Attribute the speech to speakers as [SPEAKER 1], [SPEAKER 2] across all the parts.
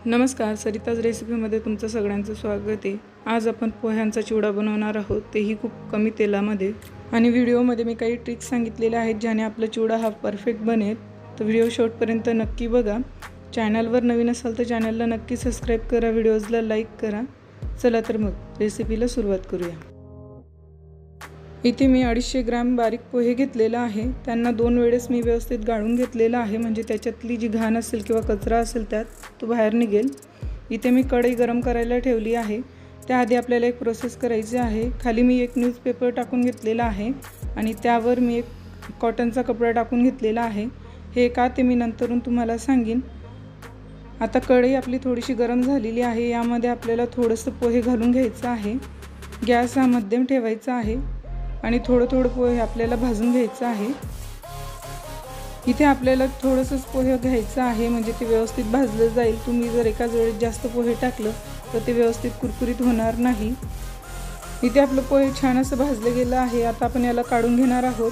[SPEAKER 1] नमस्कार, सरिताज रेसिपीमध्ये तुमचं सगळ्यांचं स्वागत आहे। आज आपण पोह्यांचा चिवडा बनवणार आहोत, तेही खूप कमी तेलामध्ये। आणि व्हिडिओमध्ये मी काही ट्रिक्स सांगितलेल्या आहेत ज्याने आपला चिवडा हा परफेक्ट बनेल। तर व्हिडिओ शेवटपर्यंत नक्की बघा। चॅनलवर नवीन असाल तर चॅनलला नक्की सबस्क्राइब करा, व्हिडिओजला लाईक करा। चला तर मग रेसिपीला सुरुवात करूया। इथे मी 250 ग्रॅम बारीक पोहे घेतलेला आहे। त्यांना 2 वेळेस मी व्यवस्थित गाळून घेतलेला आहे, म्हणजे त्याच्यातली जी घाण असेल किंवा कचरा असेल त्यात तो बाहेर निघेल। इथे मी कढई गरम करायला ठेवली आहे। त्याआधी आपल्याला एक प्रोसेस करायची आहे। खाली मी एक न्यूजपेपर टाकून घेतलेला आहे आणि त्यावर मी एक कॉटनचा कपडा टाकून घेतलेला आहे। हे का ते मी नंतरून तुम्हाला सांगेन। आता कढई आपली थोडीशी गरम झालेली आहे। यामध्ये आपल्याला थोडंसं पोहे घालून घ्यायचं आहे। गॅस हा मध्यम ठेवायचा आहे आणि थोडं पोहे आपल्याला भाजून घ्यायचं आहे। इथे आपल्याला थोडंसंच पोहे घ्यायचं आहे, म्हणजे ते व्यवस्थित भाजलं जाईल। तुम्ही जर एकाच वेळेस जास्त पोहे टाकलं तर ते व्यवस्थित कुरकुरीत होणार नाही। इथे आपलं पोहे छान असं भाजलं गेलं आहे। आता आपण याला काढून घेणार आहोत।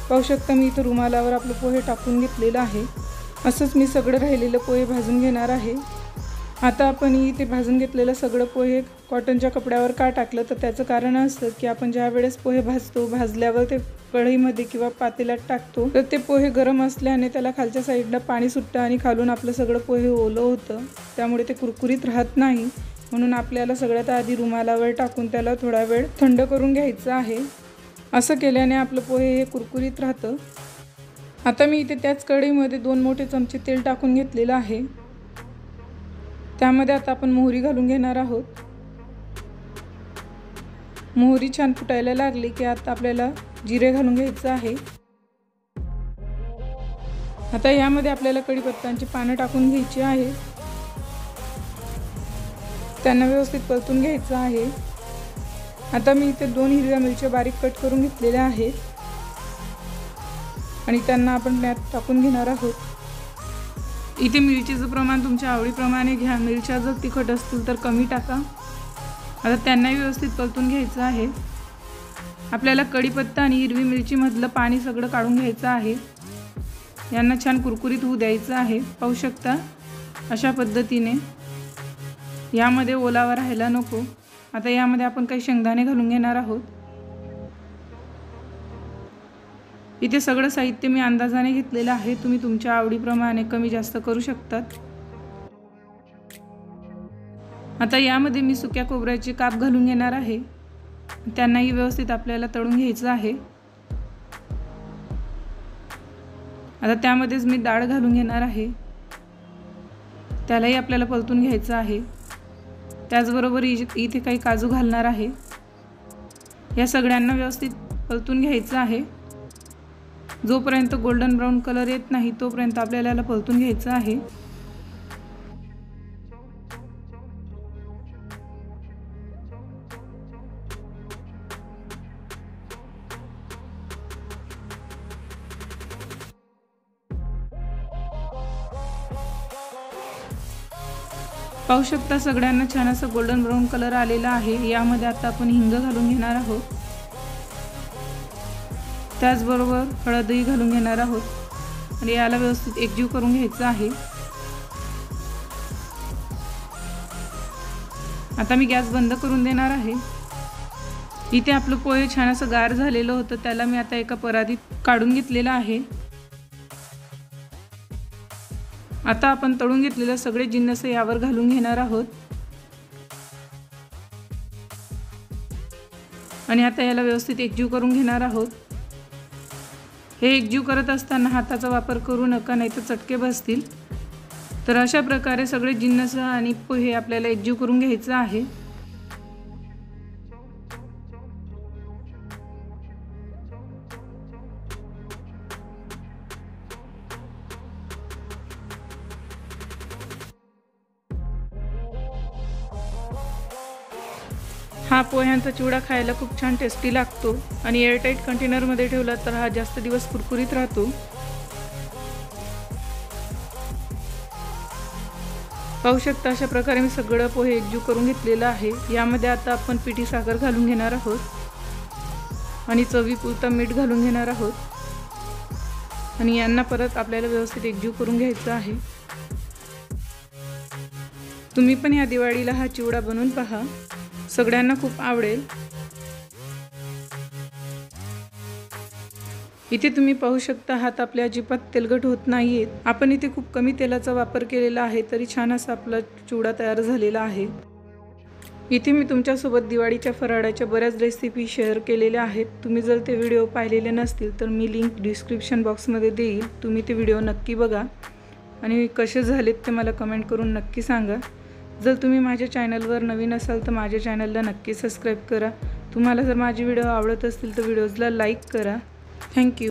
[SPEAKER 1] पाहू शकता मी इथे रुमालावर आपलं पोहे टाकून घेतलेलं आहे। असंच मी सगळं राहिलेलं पोहे भाजून घेणार आहे। आता आपण इथे भाजून घेतलेलं सगळं पोहे कॉटनच्या कपड्यावर का टाकलं, तर त्याचं कारण असतं की आपण ज्या वेळेस पोहे भाजल्यावर ते कढईमध्ये किंवा पातेल्यात टाकतो तर ते पोहे गरम असल्याने त्याला खालच्या साईडला पाणी सुटतं आणि खालून आपलं सगळं पोहे ओलं होतं, त्यामुळे ते कुरकुरीत राहत नाही। म्हणून आपल्याला सगळ्यात आधी रुमालावर टाकून त्याला थोडा वेळ थंड करून घ्यायचं आहे। असं केल्याने आपलं पोहे हे कुरकुरीत राहतं। आता मी इथे त्याच कढईमध्ये 2 मोठे चमचे तेल टाकून घेतलेलं आहे। त्यामध्ये आता आपण मोहरी घालून घेणार आहोत। मोहरी छान फुटायला लागली की आता आपल्याला जिरे घालून घ्यायचं आहे। आता यामध्ये आपल्याला कढीपत्त्याची पानं टाकून घ्यायची आहे। त्यांना व्यवस्थित परतून घ्यायचं आहे। आता मी इथे 2 हिरव्या मिरच्या बारीक कट करून घेतलेल्या आहेत आणि त्यांना आपण त्यात टाकून घेणार आहोत। इथे मिरचीचं प्रमाण तुमच्या आवडीप्रमाणे घ्या। मिरच्या जर तिखट असतील तर कमी टाका। आता त्यांनाही व्यवस्थित परतून घ्यायचं आहे। आपल्याला कढीपत्ता आणि हिरवी मिरची मधलं पाणी सगळं काढून घ्यायचं आहे। यांना छान कुरकुरीत होऊ द्यायचं आहे। पाहू शकता अशा पद्धतीने। यामध्ये ओलावा राहायला नको। आता यामध्ये आपण काही शेंगदाणे घालून घेणार आहोत। इथे सगळं साहित्य मी अंदाजाने घेतलेलं आहे, तुम्ही तुमच्या आवडीप्रमाणे कमी जास्त करू शकतात। आता यामध्ये मी सुक्या खोबऱ्याचे काप घालून घेणार आहे। त्यांनाही व्यवस्थित आपल्याला तळून घ्यायचं आहे। आता त्यामध्येच मी डाळ घालून घेणार आहे। त्यालाही आपल्याला परतून घ्यायचं आहे। त्याचबरोबर इथे काही काजू घालणार आहे। या सगळ्यांना व्यवस्थित परतून घ्यायचं आहे। जोपर्यंत गोल्डन ब्राउन कलर येत नाही तोपर्यंत आपल्याला याला परतून घ्यायचं आहे। पाहू शकता सगळ्यांना छान असं गोल्डन ब्राउन कलर आलेला आहे। यामध्ये आता आपण हिंग घालून घेणार आहोत। त्याचबरोबर हळदही घालून घेणार आहोत आणि याला व्यवस्थित एकजीव करून घ्यायचं आहे। आता मी गॅस बंद करून देणार आहे। इथे आपलं पोहे छान असं गार झालेलं होतं, त्याला मी आता एका परातीत काढून घेतलेलं आहे। आता आपण तळून घेतलेले सगळे जिन्नस यावर घालून घेणार आहोत आणि आता याला व्यवस्थित एकजीव करून घेणार आहोत। हे एकजीव करत असताना हाताचा वापर करू नका, नाहीतर चटके बसतील। तर अशा प्रकारे सगळे जिन्नस आणि पोहे आपल्याला एकजीव करून घ्यायचं आहे। हा पोह्यांचा चिवडा खायला खूप छान टेस्टी लागतो आणि एअरटाईट कंटेनरमध्ये ठेवला तर हा जास्त दिवस कुरकुरीत राहतो। पाहू शकता अशा प्रकारे मी सगळं पोहे एकजीव करून घेतलेलं आहे। यामध्ये आता आपण पिठी साखर घालून घेणार आहोत आणि चवीपुरतं मीठ घालून घेणार आहोत आणि यांना परत आपल्याला व्यवस्थित एकजीव करून घ्यायचं आहे। तुम्ही पण या दिवाळीला हा चिवडा बनवून पहा, सगळ्यांना खूप आवडेल। इथे तुम्ही पाहू शकता हात आपले अजिबात तेलकट होत नाहीयेत। आपण इथे खूप कमी तेलाचा वापर केलेला आहे तरी छान असा आपला चिवडा तयार झालेला आहे। इथे मी तुमच्यासोबत दिवाळीच्या फराळाच्या बऱ्याच रेसिपी शेअर केलेल्या आहेत। तुम्ही जर ते व्हिडिओ पाहिलेले नसतील तर मी लिंक डिस्क्रिप्शन बॉक्समध्ये देईल, तुम्ही ते व्हिडिओ नक्की बघा आणि कसे झालेत ते मला कमेंट करून नक्की सांगा। जर तुम्ही माझ्या चॅनलवर नवीन असाल तर माझ्या चॅनलला नक्की सबस्क्राइब करा। तुम्हाला जर माझे व्हिडिओ आवडत असतील तर व्हिडिओजला लाईक करा। Thank you.